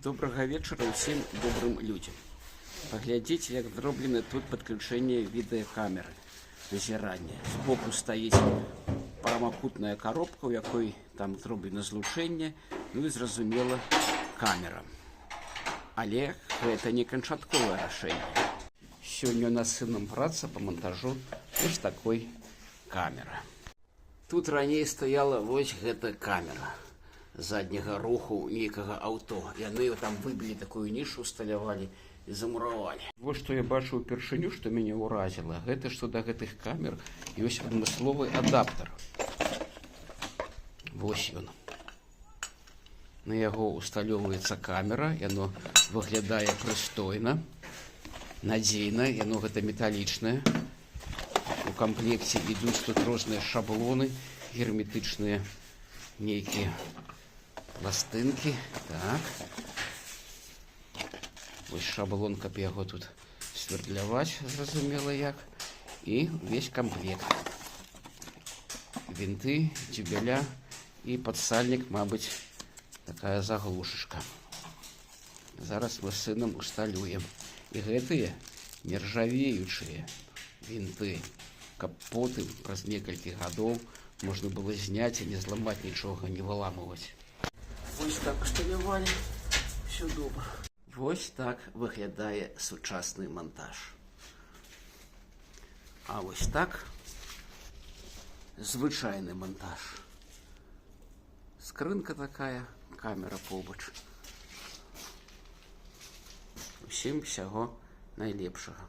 Добрага вечара ўсім добрым людзям. Паглядзіце, як зроблена тут падключэнне відэакамеры назірання. Збоку стаіць прамакутная коробка, у якой там зроблена злучэнне, ну і зразумела камера. Але гэта не канчатковае рашэнне. Сёння у нас з сынам праца па монтажу вось такой камеры. Тут раней стаяла вось гэта камера задняга руху нейкага аўто. Яны там выбілі такую нішу, усталявалі і замуравалі. Вось што я бачу ўпершыню, што мяне ўразіла, гэта што да гэтых камер ёсць адмысловы адаптар. Вось ён. На яго усталёўваецца камера, яно выглядае прыстойна, надзейна, яно гэта металічнае. У камплекце ідуць тут розныя шаблоны, герметычныя нейкія пластынкі. Так. Вось шаблон, каб яго тут свердляваць, зразумела як. І увесь камплект. Вінты, дзюбеля і падсальнік, мабыць, такая заглушачка. Зараз мы з сынам усталюем. І гэтыя нержавеючыя вінты, каб потым праз некалькі гадоў можна было зняць і не зламаць нічога, не выламываць. Вось так усталявалі, все добра. Вось так выглядае сучасны монтаж. А вось так звычайны монтаж. Скрынка такая, камера побач. Усім всяго найлепшага.